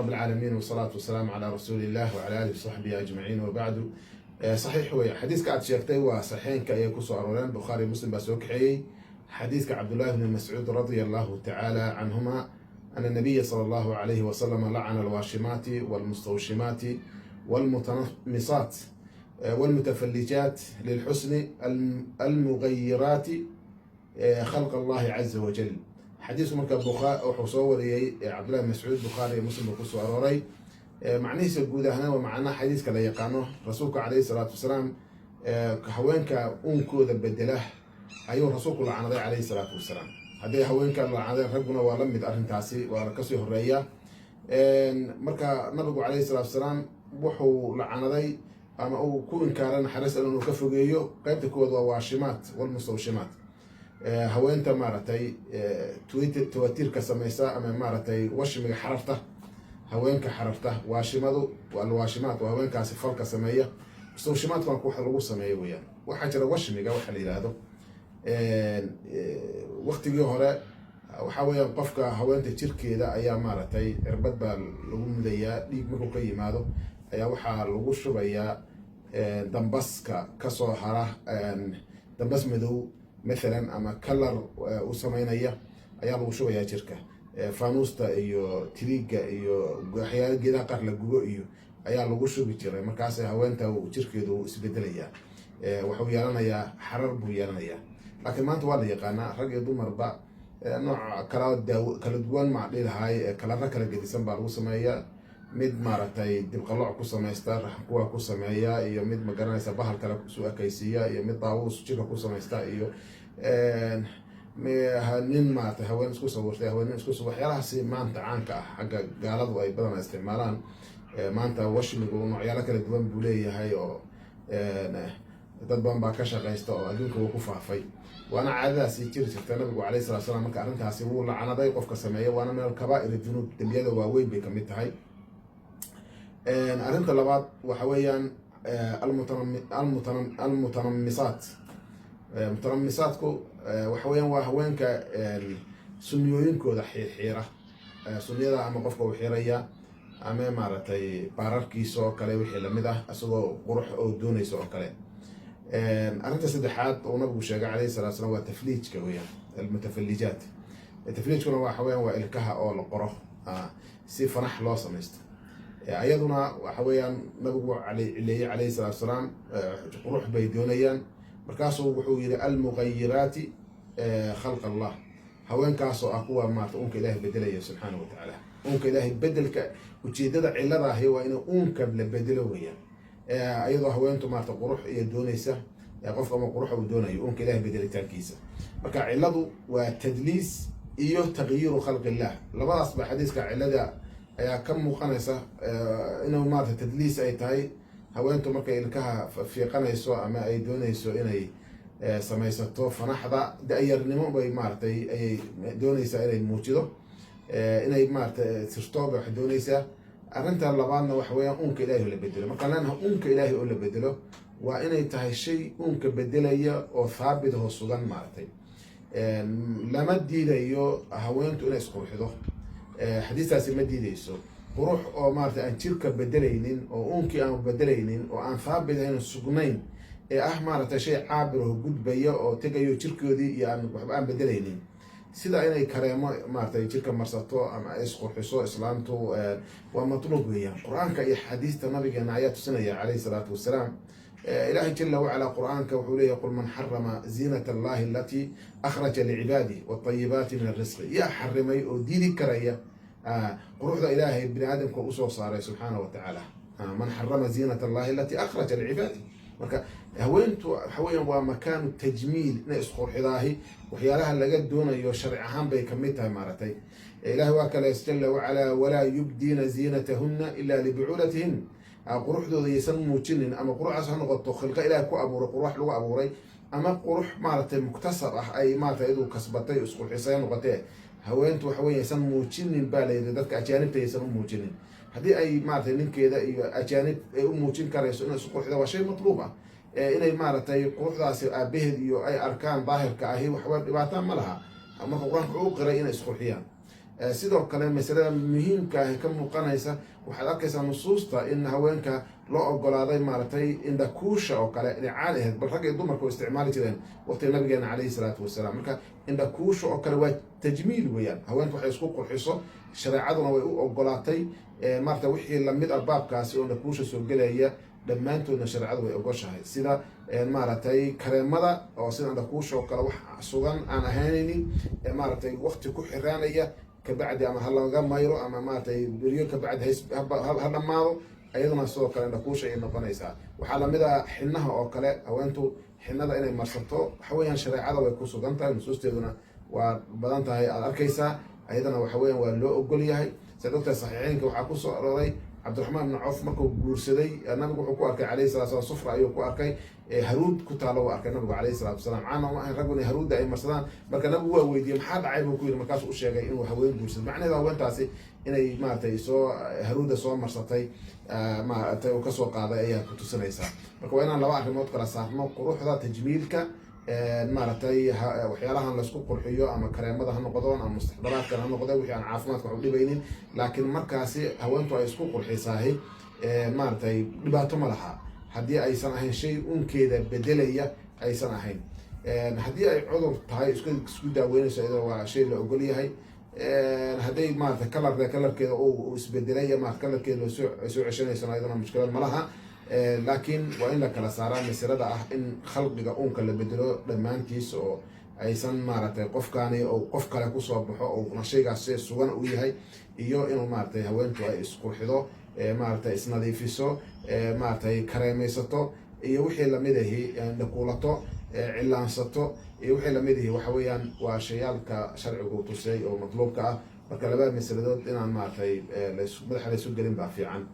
رب العالمين والصلاة والسلام على رسول الله وعلى آله وصحبه أجمعين وبعد. صحيح ويا حديث كعد شيختي وصحيحين كأيكوس أرولان بخاري مسلم بسوك حي حديث كعبد الله بن مسعود رضي الله تعالى عنهما أن النبي صلى الله عليه وسلم لعن الواشمات والمستوشمات والمتنمصات والمتفلجات للحسن المغيرات خلق الله عز وجل. حديث مركب بخاري وحصور عبد الله بن مسعود بخاري مسلم بقصة أروري معنيه سجودة هنا ومعنا حديث كلا يقانه رسولك عليه الصلاة والسلام كهوينك أنكو ذا بدله أيوه رسولك الله عليه الصلاة والسلام هذا هوينك الله عنا ربنا ولم يدأرن تاسي وركسيه الرئية مركا نبي عليه الصلاة والسلام وحو لعنذي أما أو كون كارن حرس أنه كفوجيو قيبت كود وواشمات والمستوشمات هوينتا مارتي توتير كسميسا أما مارتي وشم حرفته هوينك حرفته واشمادو والواشمات وهوينك أسفل كسمية مستوشمات كان كوح الرؤوس سمية ويا وحجر وشم جوا حليل هذا وقت جو هراء وحاول قفك هوينتا تركي ذا أيام مارتي ربط باللغم ذيا ليك مكو قيم هذا أيا وحا لغوش بيا دمبس كسو هراه دمبس مدو مثلا أما كلر وسمينية أيا لغوش بيا شركة فانوستا إيو تريقة إيو أحيان جدا قرل جوجو إيو أيا لغوش بيجري مركز هوانتا وشركة دو سبدلية وحويانا يا حرب ويانا يا لكن ما أنت ولا يقانا رجع دو مربع نوع كلا دوان مع ليل هاي كلا ركلا جديسان بارو سمية mid maaragtay dibqaloc ku samaysta raxkuwa ku sameeya iyo mid ma garanaysa bahal kale ku soo akaysiya iyo mid daawus jira ku samaysta iyo nin maaragtay haween isku sawirtay haween isku soo waxyaalahaasi maanta caanka ah xagga gaaladu ay badan isticmaalaan maanta washmigu noocyada kala duwan buu leeyahay oo dad badan baa ka shaqeysta oo adduunka uu ku faafay waana caadadaasi jirta nabigu calayhi salaatu wasalaam marka arrintaasi wuu lacanaday qofka sameeya waana min al-kabaa'ir dunuub dambiyada waaweyn bay ka mid tahay أرنت اللبعض وحويا المتنمصات متنمصاتكو وحويا وهوين ك سنيوين كو حيرة سنية ذا أما قفكو حيرية أما مارتي باراركي سو كلي وحي لمده أسوأ قروح أو دوني سو كلي أرنت سدحات ونبغو شاقع عليه الصلاة والسلام والتفليج كويا المتفلجات التفليج كنا وحويا وإلكها أو القروح سي فرح لا سميست أيضنا وحويا نبغو عليه الصلاة والسلام قروح بيدونيا مركاسو وحوي المغيرات خلق الله هوين كاسو أقوى ما تقوم كإله بدلية سبحانه وتعالى قوم كإله بدلك وتجدد علة هو إنه قوم قبل بدلويا أيضا هوين ما تقروح يدونيسه قف ما قروح بدونه يقوم كإله بدل تركيسه مركا علة وتدليس إيوه تغيير خلق الله لما أصبح حديث كعلة ayaa ka muuqanaysa inuu maarta tadliis ay tahay haweentu markay ilkaha fiiqanayso ama ay doonayso inay samaysato fanaxda da'yarnimo bay maartay ay doonaysaa inay muujido inay maarta sirtooba wax doonaysaa arrinta labaadna wax weeyaan uunka ilaahay la bedelo marka lana uunka ilaahay oo la bedelo waa inay tahay shay uunka bedelaya oo thaabit oo sugan maartay lama diidayo haweentu inay isqurxido حديثاasi ma diidayso qurux oo maartay aan jirka bedelaynin oo uunkii aan bedelaynin oo aan thaabit ahayn sugnayn ee ah maartay shay caabir oo gudbaya oo tagayo jirkoodii iyo aan waxba aan bedelaynin sida inay kareemo maartay jirka marsato ama ay isqurxiso islaamtu waa matluub weeyaan quraanka iyo xadiista nabigeena ayaa tusinaya calayhi salaatu wasalaam إلهي جل وعلا قرآنك وحوليه يقول من حرم زينة الله التي أخرج لعباده والطيبات من الرزق يا حرمي وديدي كرية قروح إلهي ابن آدم كأسوه صار سبحانه وتعالى من حرم زينة الله التي أخرج لعباده هوين ومكان التجميل نسخر حضاهي وحيالها اللي قد دون يشرعها بيكمتها مارتي إلهي واكل جل وعلا ولا يبدين زينتهن إلا لبعولتهن قروح دو يسمو جنن أما قروح عشان نغطو خلق إلهي كو أبوري قروح لو أبوري أما قروح مارتي مكتسر أي مارتي إذو كسبتي اسقو حسين نغطيه هوينتو حوين يسمو جنن بالي ذاتك أجانبتي يسمو جنن هذه أي مارتي نين كيدا أجانب أمو جن كاريسو إنه اسقو حدا وشي مطلوبة إنه مارتي قروح داسي أبهد أي أركان ظاهر كأهي وحوال إباتان ملها أما قروح عوقرا إنه اسقو حيان sidoo kale masalada muhiimka ah ka muuqanaysa waxaad arkaysaa nusuusta in haweenka loo ogolaaday maaragtay indhakuusha oo kale inay caadi ahayd bal rag iyo dumarku u isticmaali jireen waqtiga nabigeena calayhi salaatu wasalaam. marka indhakuusha oo kale waa tajmiil weeyaan, haweenku waxay isku qurxiso shareecaduna way u ogolaatay. maarata wixii lamid ah baabkaasi oo indhakuusha soo gelaya dhammaantoodna shareecadu way ogoshahay, sida maaragtay kareemada oo sida indhakuusha oo kale wax sugan aan ahaanaynin maaragtay waqti ku xiraanaya kabacdi ama ha laga mayro ama maaragtay beriyo kabacdi ha dhammaado, ayaduna sidoo kale indhakuusha ay noqonaysaa. waxaa lamid ah xinaha oo kale, haweentu xinada inay marsato waxa weeyaan shareecada way ku sugan tahay, nusuusteeduna waa badan tahay aad arkaysaa, ayadana waxa weeyaan waa loo ogol yahay. sida ogtahay saxiixeynka waxaa kusoo arooray cabdiraxmaan ibn cawf markuu guursaday nabigu wuxuu ku arkay calayhi salatu wasalam sufra ayuu ku arkay haruud ku taalo u arkay nabigu calayhi salatu wasalaam. caana ma ahayn raggu inay haruudda ay marsadaan, marka nabigu waa weydiiyey maxaa dhacay buu ku yidhi, markaasuu u sheegay inuu haween guursado. macnaheeda haweentaasi inay maaragtay soo haruudda soo marsatay maaragtay uu kasoo qaaday ayaa ku tusinaysaa. marka waa inaan laba arrimood kala saarno, quruxda tajmiilka maaragtay waxyaalahan laisku qurxiyo ama kareemada ha noqdon ama mustaxdaraadkan ha noqda wixii aan caafimaadka wax u dhibaynin, laakiin markaasi haweentu ay isku qurxisaahay maaragtay dhibaato ma laha haddii aysan ahayn shay unkeeda bedelaya aysan ahayn. haddii ay cudur tahay isku daaweynayso iyadoo waa shay la ogol yahay. hadday maaragtay kalarkeeda uu isbedelay maarata kalarkeeda ay soo ceshanayso iyadana mushkilad ma laha. laakiin waa in la kala saaraa masalada ah in khalqiga uunka la bedelo dhammaantiis oo aysan maaragtay qofkaani oo qof kale kusoo baxo oo shaygaas shay sugan u yahay, iyo inuu maaragtay haweentu ay isqurxido maaragtay isnadiifiso maaragtay kareemaysato iyo wixii lamid ahi dhakuulato cilaansato iyo wixii lamid ahi waxa weeyaan waa shayaalka sharcigu tusay oo matluubka ah. marka labada masaladood inaan maaragtay madaxa laysu gelin baa fiican.